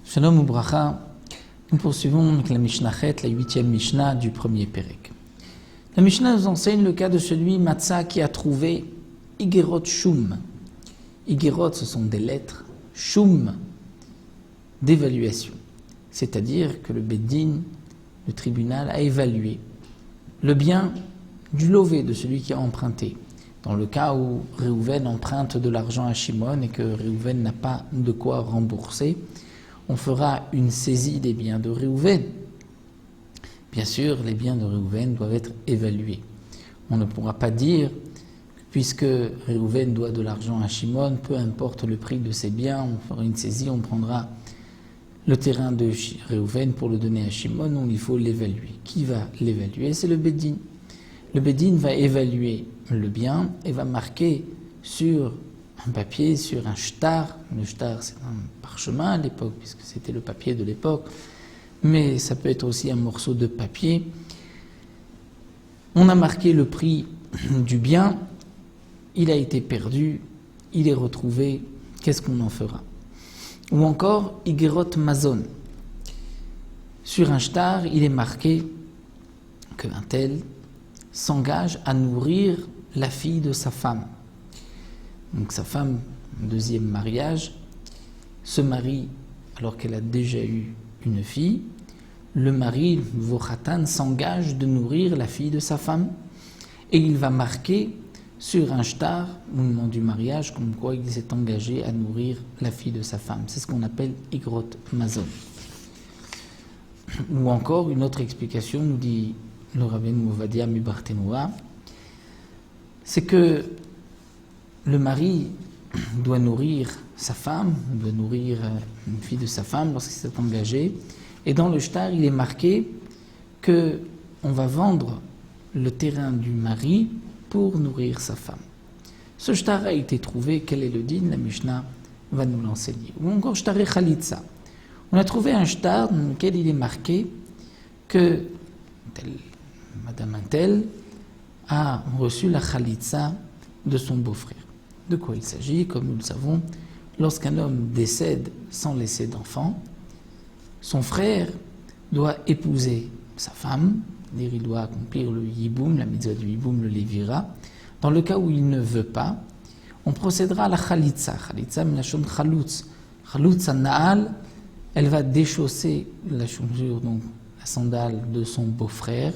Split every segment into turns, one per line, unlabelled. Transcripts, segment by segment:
Shalom Ubracha, nous poursuivons avec la Mishnah Chet, la 8e Mishnah du premier Pérek. La Mishnah nous enseigne le cas de celui Matzah qui a trouvé Igerot Shum. Igerot, ce sont des lettres, Shum, d'évaluation. C'est-à-dire que le Beddin, le tribunal, a évalué le bien du lové de celui qui a emprunté. Dans le cas où Réhouven emprunte de l'argent à Shimon et que Réhouven n'a pas de quoi rembourser, on fera une saisie des biens de Réhouven. Bien sûr, les biens de Réhouven doivent être évalués. On ne pourra pas dire, puisque Réhouven doit de l'argent à Shimon, peu importe le prix de ses biens, on fera une saisie, on prendra le terrain de Réhouven pour le donner à Shimon, donc il faut l'évaluer. Qui va l'évaluer? C'est le Beddin. Le Beddin va évaluer le bien et va marquer sur un papier, sur un shtar. Le shtar, c'est un parchemin à l'époque, puisque c'était le papier de l'époque, mais ça peut être aussi un morceau de papier. On a marqué le prix du bien, il a été perdu, il est retrouvé, qu'est-ce qu'on en fera? Ou encore, Igerot Mazon. Sur un shtar, il est marqué qu'un tel s'engage à nourrir la fille de sa femme. Donc sa femme, deuxième mariage, se marie alors qu'elle a déjà eu une fille. Le mari, le nouveau khatan, s'engage de nourrir la fille de sa femme et il va marquer sur un shtar, au moment du mariage, comme quoi il s'est engagé à nourrir la fille de sa femme. C'est ce qu'on appelle Igrot Mazon. Ou encore, une autre explication, nous dit le Rabbeinu Ovadia Mibartenoua, c'est que le mari doit nourrir sa femme, doit nourrir une fille de sa femme lorsqu'il s'est engagé. Et dans le shtar, il est marqué qu'on va vendre le terrain du mari pour nourrir sa femme. Ce shtar a été trouvé, quel est le din? La Mishnah va nous l'enseigner. Ou encore shtar et khalitsa. On a trouvé un shtar dans lequel il est marqué que Madame Intel a reçu la khalitsa de son beau-frère. De quoi il s'agit? Comme nous le savons, lorsqu'un homme décède sans laisser d'enfant, son frère doit épouser sa femme, c'est-à-dire il doit accomplir le yiboum, la mitzvah du yiboum le lévira. Dans le cas où il ne veut pas, on procédera à la khalitsa. Khalitsa minashon khaloutz. Khaloutz an-na'al, elle va déchausser la chaussure, donc la sandale de son beau-frère.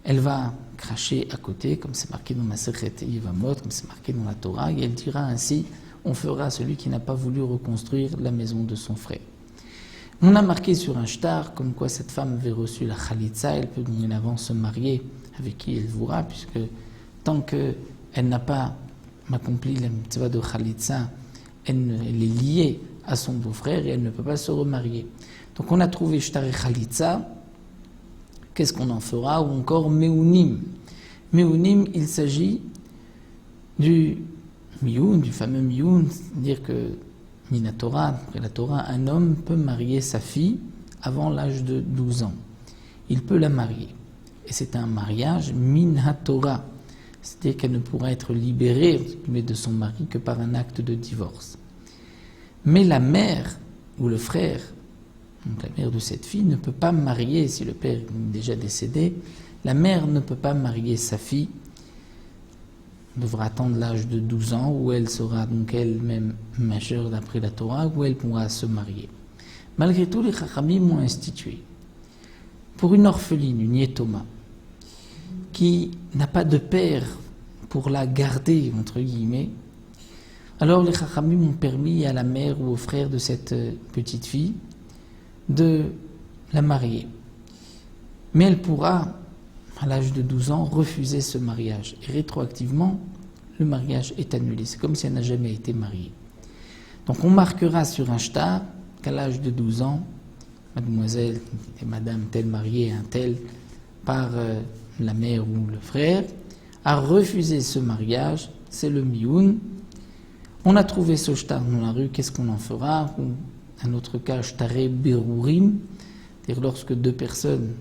Elle va cracher à côté, comme c'est marqué dans Masechet Yevamot, comme c'est marqué dans la Torah, et elle dira ainsi, on fera celui qui n'a pas voulu reconstruire la maison de son frère. On a marqué sur un shtar comme quoi cette femme avait reçu la khalitsa, elle peut dorénavant se marier avec qui elle voudra, puisque tant qu'elle n'a pas accompli la mitzvah de khalitsa, elle est liée à son beau-frère et elle ne peut pas se remarier. Donc on a trouvé shtar et khalitsa. Qu'est-ce qu'on en fera? Ou encore Meunim. Meunim, il s'agit du mioun, du fameux mioun, c'est-à-dire que Minatora, après la Torah, un homme peut marier sa fille avant l'âge de 12 ans. Il peut la marier. Et c'est un mariage Minatora, c'est-à-dire qu'elle ne pourra être libérée de son mari que par un acte de divorce. Mais la mère ou le frère, donc la mère de cette fille, ne peut pas marier, si le père est déjà décédé, la mère ne peut pas marier sa fille, devra attendre l'âge de 12 ans, où elle sera donc elle-même majeure d'après la Torah, où elle pourra se marier. Malgré tout, les Chachamim ont institué, pour une orpheline, une yétoma, qui n'a pas de père pour la garder, entre guillemets, alors les Chachamim ont permis à la mère ou au frère de cette petite fille de la marier. Mais elle pourra, à l'âge de 12 ans, refuser ce mariage. Et rétroactivement, le mariage est annulé. C'est comme si elle n'a jamais été mariée. Donc on marquera sur un shtar qu'à l'âge de 12 ans, mademoiselle et madame telle mariée, un tel, par la mère ou le frère, a refusé ce mariage, c'est le mioun. On a trouvé ce shtar dans la rue, qu'est-ce qu'on en fera? Un autre cas, shtaré berourim, c'est-à-dire lorsque deux personnes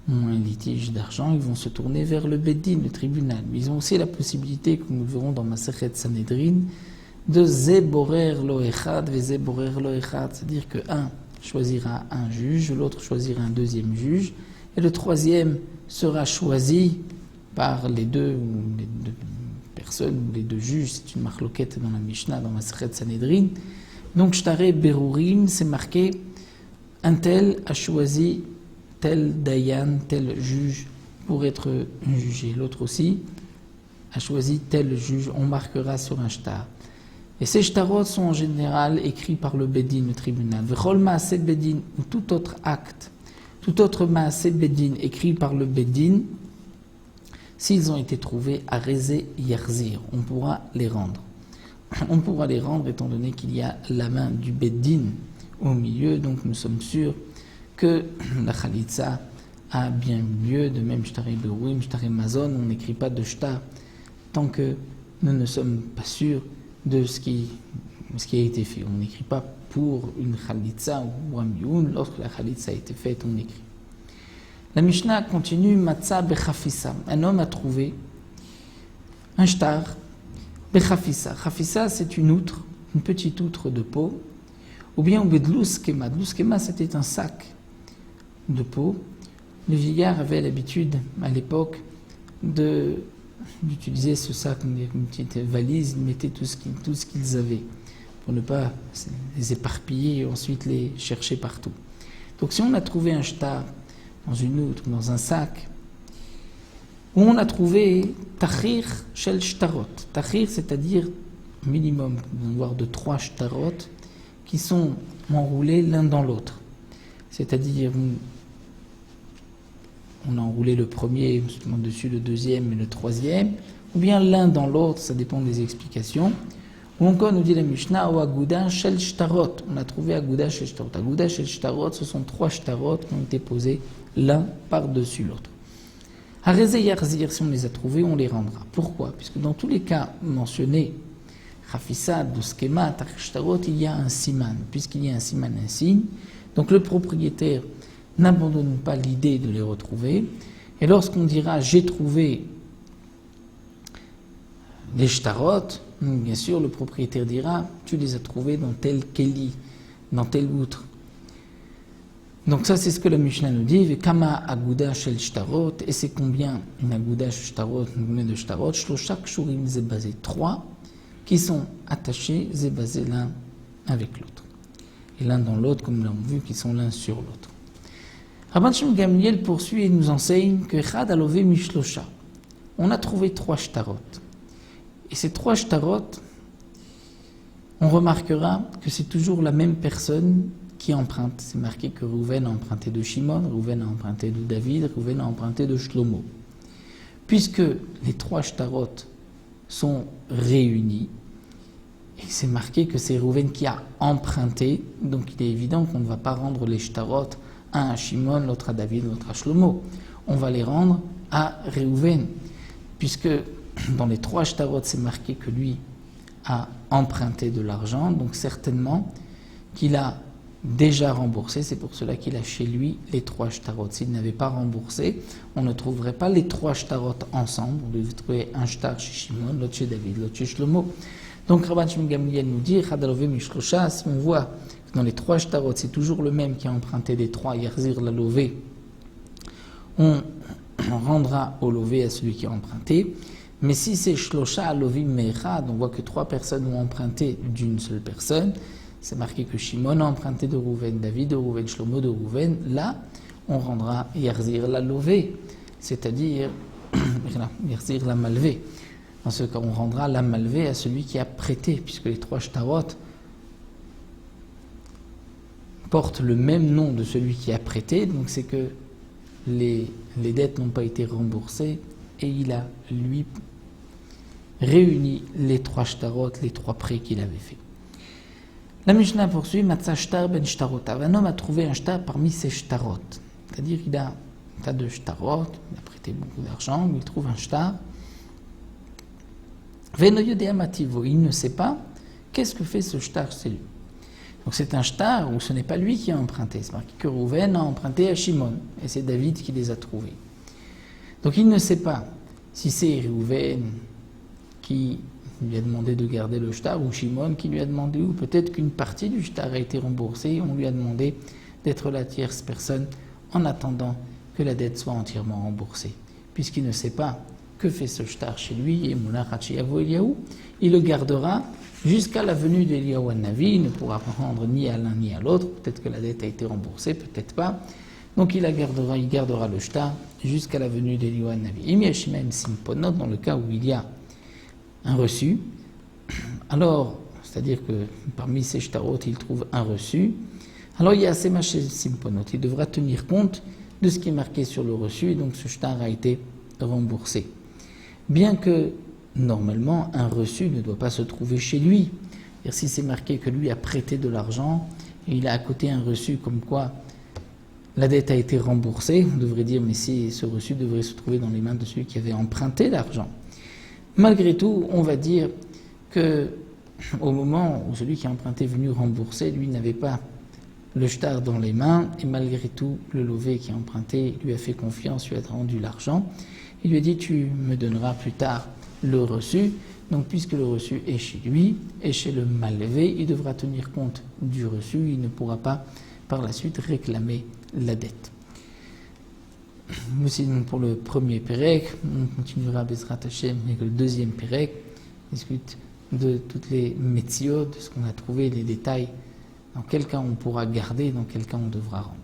ont un litige d'argent, ils vont se tourner vers le Beddin, le tribunal. Mais ils ont aussi la possibilité, comme nous le verrons dans Masechet Sanhedrin, de Zeborer lo echad ve Zeborer lo echad, c'est-à-dire que un choisira un juge, l'autre choisira un deuxième juge, et le troisième sera choisi par les deux personnes, ou les deux juges. C'est une marloquette dans la Mishnah, dans Masechet Sanhedrin. Donc, Shtare Berurim, c'est marqué, un tel a choisi tel dayan, tel juge pour être jugé. L'autre aussi a choisi tel juge. On marquera sur un shtar. Et ces shtarot sont en général écrits par le Beddin, le tribunal. V'chol ma'aseh Beddin, ou tout autre acte, tout autre ma'aseh Beddin écrit par le Beddin, s'ils ont été trouvés à Rezé Yarzir, on pourra les rendre. On pourra les rendre étant donné qu'il y a la main du Beddin au milieu, donc nous sommes sûrs que la Khalitsa a bien lieu, de même Shtare Beruim, Shtare Mazon, on n'écrit pas de shtar tant que nous ne sommes pas sûrs de ce qui a été fait. On n'écrit pas pour une Khalitsa ou un mioun, lorsque la Khalitsa a été faite, on écrit. La Mishnah continue, Matza Bechafissa. Un homme a trouvé un shtar Bechafissa. Chafissa, c'est une outre, une petite outre de peau, ou bien Bedlous Kema. Dlous Kema, c'était un sac de peau. Le vieillard avait l'habitude, à l'époque, d'utiliser ce sac, une petite valise, ils mettaient tout ce qu'ils avaient, pour ne pas les éparpiller et ensuite les chercher partout. Donc si on a trouvé un shtar dans une outre, dans un sac, où on a trouvé Tachir Shel Shtarot. Tachir, c'est-à-dire minimum, voire de 3 shtarot, qui sont enroulés l'un dans l'autre. C'est-à-dire, on a enroulé le premier, dessus le deuxième et le troisième, ou bien l'un dans l'autre, ça dépend des explications. Ou encore, nous dit la Mishnah, ou Aguda Shel Shtarot. On a trouvé Aguda Shel Shtarot. Aguda Shel Shtarot, ce sont 3 shtarot qui ont été posés l'un par-dessus l'autre. Harezé Yarzir, si on les a trouvés, on les rendra. Pourquoi? Puisque dans tous les cas mentionnés, Chafissa, Doskema, Tarshtarot, il y a un siman. Puisqu'il y a un siman, un signe, donc le propriétaire n'abandonne pas l'idée de les retrouver. Et lorsqu'on dira j'ai trouvé les shtarot, bien sûr le propriétaire dira tu les as trouvés dans tel keli, dans telle outre. Donc ça c'est ce que la Mishnah nous dit, Kama aguda shel shtarot, et c'est combien une aguda shel shtarot, combien de shtarot, chaque shurim zébazé 3 qui sont attachés, zébazés l'un avec l'autre. Et l'un dans l'autre, comme nous l'avons vu, qui sont l'un sur l'autre. Rabban Shimon Gamliel poursuit et nous enseigne que Echad alové mishlosha. On a trouvé 3 shtarot. Et ces 3 shtarot, on remarquera que c'est toujours la même personne qui emprunte. C'est marqué que Rouven a emprunté de Shimon, Rouven a emprunté de David, Rouven a emprunté de Shlomo. Puisque les 3 shtarot sont réunis, et c'est marqué que c'est Rouven qui a emprunté, donc il est évident qu'on ne va pas rendre les shtarot un à Shimon, l'autre à David, l'autre à Shlomo. On va les rendre à Réhouven, puisque dans les 3 shtarot, c'est marqué que lui a emprunté de l'argent, donc certainement qu'il a déjà remboursé, c'est pour cela qu'il a chez lui les 3 shtarot. S'il n'avait pas remboursé, on ne trouverait pas les 3 shtarot ensemble, on devait trouver un shtar chez Shimon, l'autre chez David, l'autre chez Shlomo. Donc Rabban Shimon Gamliel nous dit, Chadalové Mishlosha, si on voit que dans les 3 shtarot, c'est toujours le même qui a emprunté des 3, Yarzir la lové, on rendra au lové à celui qui a emprunté. Mais si c'est Shlosha Lovim Mechad, on voit que 3 personnes ont emprunté d'une seule personne, c'est marqué que Shimon a emprunté de Rouven, David de Rouven, Shlomo de Rouven, là on rendra Yarzir la lové, c'est-à-dire Yarzir la malvé. Dans ce cas, on rendra la malvé à celui qui a prêté, puisque les 3 shtarot portent le même nom de celui qui a prêté, donc c'est que les dettes n'ont pas été remboursées, et il a, lui, réuni les 3 shtarot, les 3 prêts qu'il avait fait. La Mishnah poursuit, Matzah shtar ben shtarotav. Un homme a trouvé un shtar parmi ses shtarot. C'est-à-dire qu'il a un tas de shtarot, il a prêté beaucoup d'argent, mais il trouve un shtar. Veno yodea mativo, il ne sait pas qu'est-ce que fait ce shtar chez lui. Donc c'est un shtar où ce n'est pas lui qui a emprunté. C'est marqué que Rouven a emprunté à Shimon, et c'est David qui les a trouvés. Donc il ne sait pas si c'est Rouven qui lui a demandé de garder le shtar, ou Shimon qui lui a demandé, ou peut-être qu'une partie du shtar a été remboursée, et on lui a demandé d'être la tierce personne en attendant que la dette soit entièrement remboursée. Puisqu'il ne sait pas que fait ce shtar chez lui, et Moulach Hachiavo Eliaou, il le gardera jusqu'à la venue d'Eliaou Navi. Il ne pourra rendre ni à l'un ni à l'autre. Peut-être que la dette a été remboursée, peut-être pas. Donc il gardera le shtar jusqu'à la venue d'Eliaou Navi. Imi Hashimem Simponot, dans le cas où il y a un reçu, alors, c'est-à-dire que parmi ces shtarot, il trouve un reçu, alors il y a Semash Simponot, il devra tenir compte de ce qui est marqué sur le reçu, et donc ce shtar a été remboursé. Bien que, normalement, un reçu ne doit pas se trouver chez lui. Et si c'est marqué que lui a prêté de l'argent, et il a à côté un reçu comme quoi la dette a été remboursée, on devrait dire, mais si ce reçu devrait se trouver dans les mains de celui qui avait emprunté l'argent. Malgré tout, on va dire que au moment où celui qui a emprunté est venu rembourser, lui n'avait pas le shtar dans les mains, et malgré tout, le lové qui a emprunté lui a fait confiance, lui a rendu l'argent. Il lui a dit, tu me donneras plus tard le reçu. Donc puisque le reçu est chez lui, et chez le mallevé, il devra tenir compte du reçu, il ne pourra pas par la suite réclamer la dette. Aussi pour le premier Pérec, on continuera à Bezrat Hashem avec le deuxième Pérec, on discute de toutes les métiers, de ce qu'on a trouvé, les détails, dans quel cas on pourra garder, dans quel cas on devra rendre.